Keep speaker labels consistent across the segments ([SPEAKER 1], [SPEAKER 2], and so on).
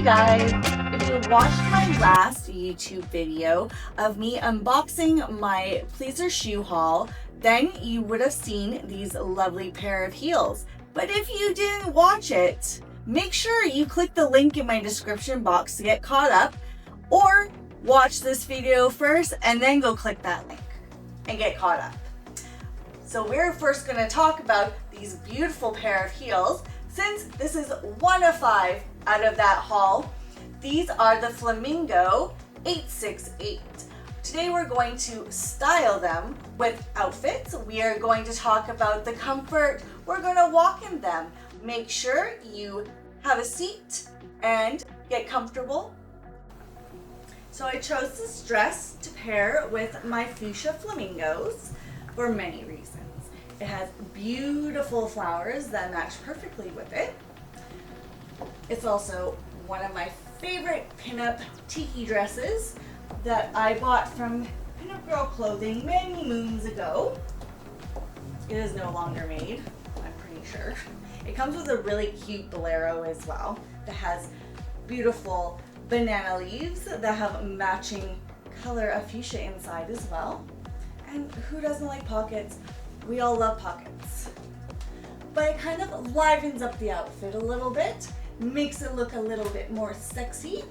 [SPEAKER 1] guys, if you watched my last YouTube video of me unboxing my Pleaser shoe haul, then you would have seen these lovely pair of heels. But if you didn't watch it, make sure you click the link in my description box to get caught up, or watch this video first and then go click that link and get caught up. So we're first going to talk about these beautiful pair of heels. Since this is one of 5 out of that haul, these are the Flamingo 868. Today we're going to style them with outfits. We are going to talk about the comfort. We're going to walk in them. Make sure you have a seat and get comfortable. So I chose this dress to pair with my fuchsia flamingos for many reasons. It has beautiful flowers that match perfectly with it. It's also one of my favorite pinup tiki dresses that I bought from pinupgirl clothing many moons ago. It is no longer made, I'm pretty sure. It comes with a really cute bolero as well that has beautiful banana leaves that have matching color of fuchsia inside as well. And who doesn't like pockets? We all love pockets. But it kind of livens up the outfit a little bit, makes it look a little bit more sexy.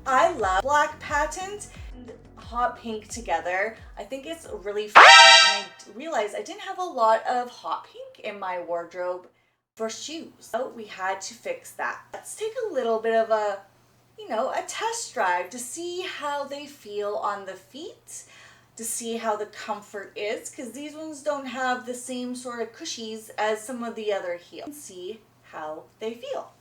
[SPEAKER 1] I love black patent and hot pink together. I think it's really fun, and I realized I didn't have a lot of hot pink in my wardrobe for shoes. So we had to fix that. Let's take a little bit of a test drive to see how they feel on the feet, to see how the comfort is, because these ones don't have the same sort of cushies as some of the other heels. See how they feel.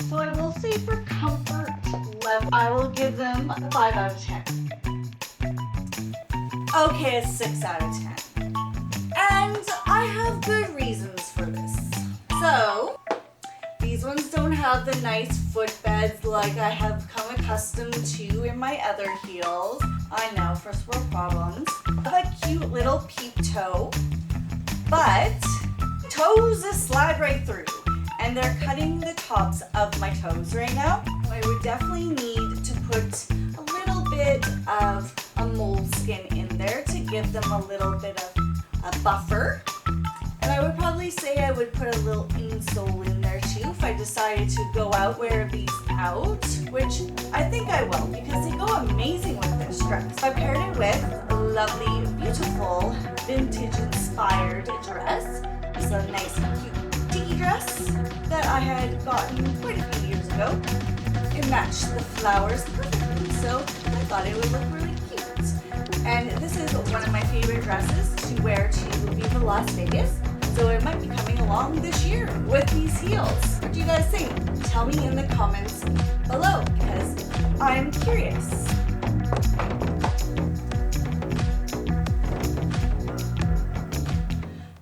[SPEAKER 1] So I will say for comfort level, I will give them a 5 out of 10. Okay, a 6 out of 10. And I have good reasons for this. So, these ones don't have the nice footbeds like I have come accustomed to in my other heels. I know, first world problems. I have a cute little peep toe, but toes just slide right through. And they're cutting the tops of my toes right now. I would definitely need to put a little bit of a moleskin in there to give them a little bit of a buffer. And I would probably say I would put a little insole in there too if I decided to go out, wear these out, which I think I will because they go amazing with this dress. I paired it with a lovely, beautiful, vintage inspired dress. It's a nice, cute tiki dress that I had gotten quite a few years ago. It matched the flowers perfectly, so I thought it would look really cute. And this is one of my favorite dresses to wear to Viva Las Vegas, so it might be coming along this year with these heels. What do you guys think? Tell me in the comments below because I'm curious.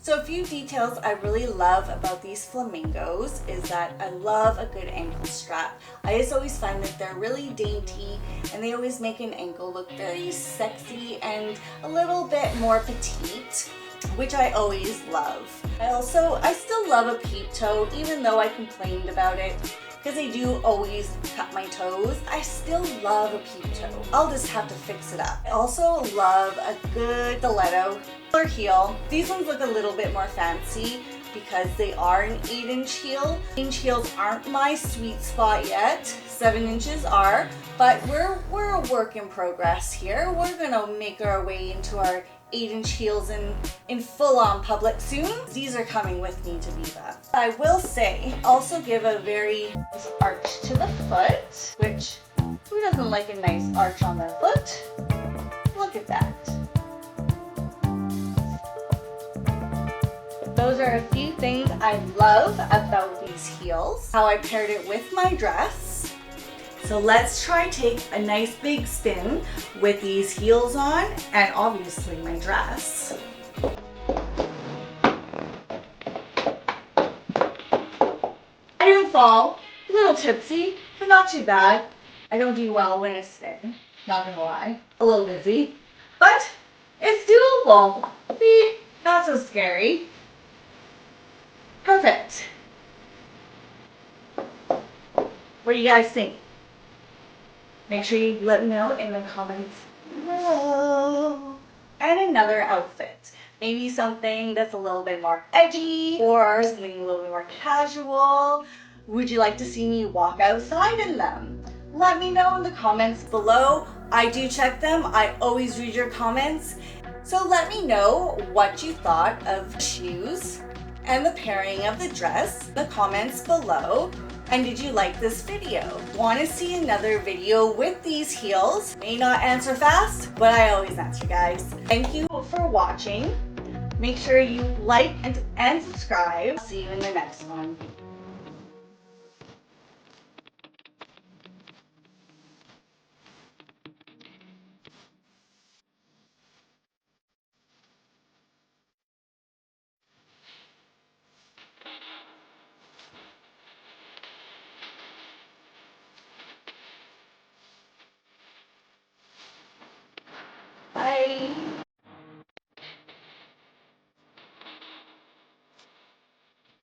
[SPEAKER 1] So a few details I really love about these flamingos is that I love a good ankle strap. I just always find that they're really dainty and they always make an ankle look very sexy and a little bit more petite, which I always love. I still love a peep toe, even though I complained about it, because they do always cut my toes. I still love a peep toe. I'll just have to fix it up. I also love a good stiletto or heel. These ones look a little bit more fancy because they are an 8-inch heel. 8-inch heels aren't my sweet spot yet. 7 inches are, but we're a work in progress here. We're gonna make our way into our 8-inch heels in full-on public soon. These are coming with me to Viva. I will say, also give a very nice arch to the foot, which who doesn't like a nice arch on their foot? Look at that. Those are a few things I love about these heels. How I paired it with my dress. So let's try take a nice big spin with these heels on and obviously my dress. I didn't fall, a little tipsy, but not too bad. I don't do well when I spin, not gonna lie. A little dizzy, but it's doable. See, not so scary. Perfect. What do you guys think? Make sure you let me know in the comments below. And another outfit. Maybe something that's a little bit more edgy or something a little bit more casual. Would you like to see me walk outside in them? Let me know in the comments below. I do check them. I always read your comments. So let me know what you thought of shoes and the pairing of the dress in the comments below. And did you like this video? Want to see another video with these heels? May not answer fast, but I always answer, guys. Thank you for watching. Make sure you like and subscribe. See you in the next one. Bye.